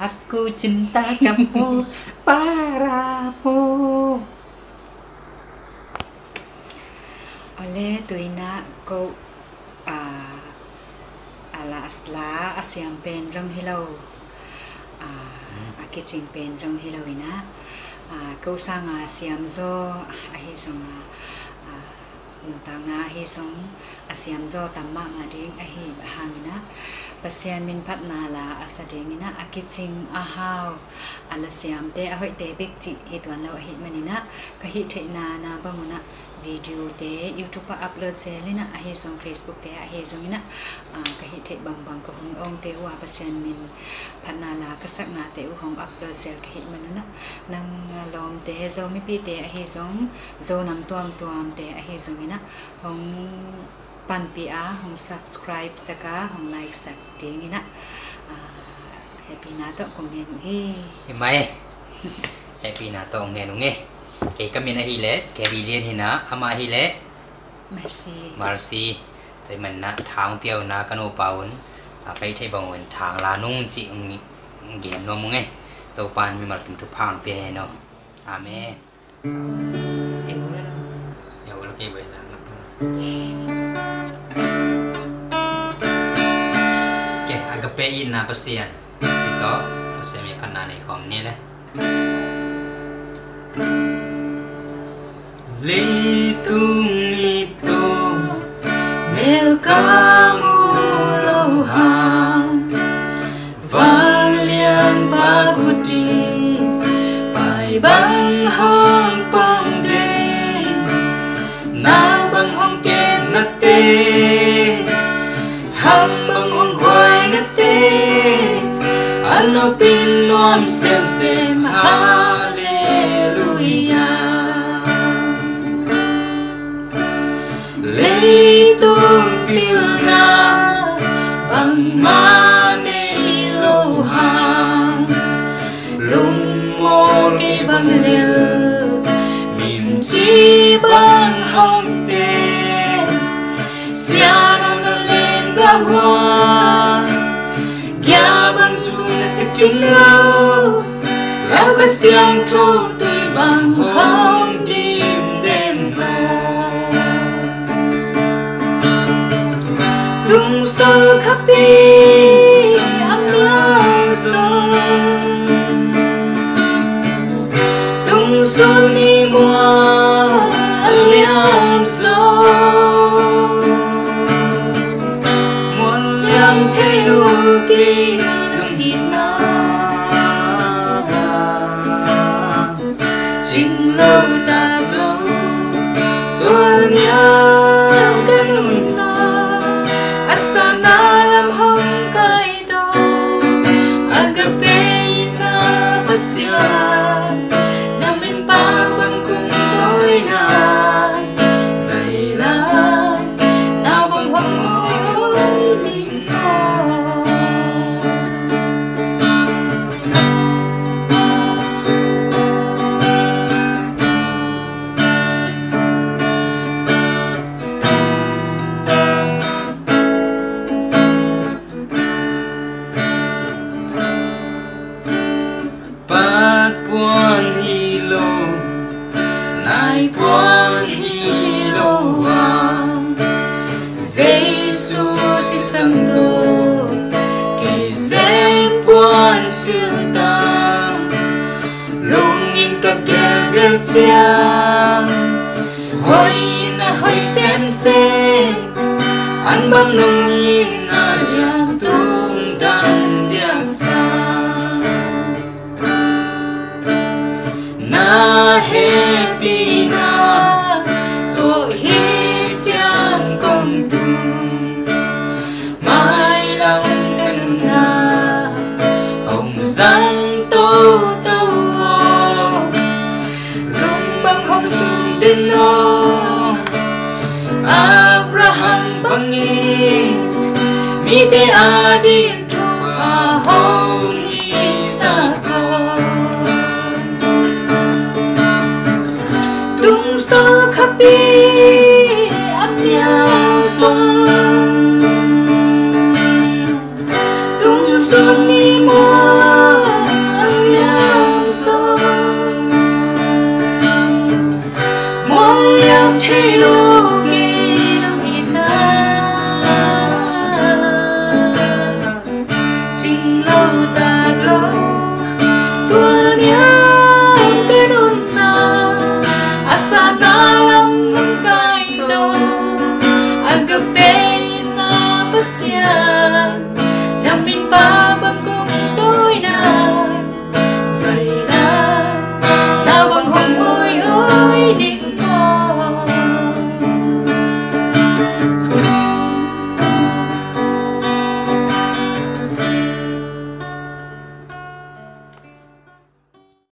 Aku cinta kamu padamu. Oleh tuina ko ala asla asyam pen jong hilau akiting pen jong hilau ina ko sanga asyam zo ahi jong tang hi jong asyam zo tamma ngading ahi hangina pasian min phat nala asadengina akiting ahau ala siam te ahoi te bek chi hitwan lo hi manina ka hi theina na bamuna video te YouTube pa upload selina ahi song Facebook te ahi songina ka hi the bang bang ko hung ong te wa pasian min phat nala ka sak na te hong upload sel ka hi manuna nang lom te zo mi pi te ahi song zo nam tuam te ahi songina hong pan pi hong subscribe saka hong like sak dingina happy na to kong nge hi mai happy na to nge cái comment này lẽ cái đi liên thì na ama hi lẽ merci thì mình na thang piao na cano paun cái thấy bằng mình thang là nung chị game nó mong nghe tàu pan mi mal kim tu phang pe no amen ya ulo ke bây giờ cái agape in na pasien itu pasien mi pan na này không nè đấy Litung itu mil kamu lohang vang lian pagudi pai bang hong pong den na bang hong ken na te ham bang hong khoai na te ano pin nom sem hallelujah. Litung pilna bang mane lohang lung mo ke bang lil mim chi bang hong te sia non lên ga hoa gia bang sun ke chung lâu lao ka siang tro tui bang hong dim den no tung sơ khắp đi âm lang sông tung sơ ni mua liam sông muôn liam thế lu kỳ đừng đi na chinh lâu ta lâu tôi nhớ cái nụ sana lam hong kai do agape na pasya namin pa bang kung tôi na say la nào bang hong ôi linh buon hilo Jesus si santo que se buon silta lungin ka gel chia hoi na hoi sen an bang nung na yang tung dan diang sa na happy na to hi chang công tung mai lòng cần na hồng giang tô tô lung bang hong sung đến no Abraham bangi mi te adin cho a hong sơ khắp đi âm nhạc sông tung sông ก็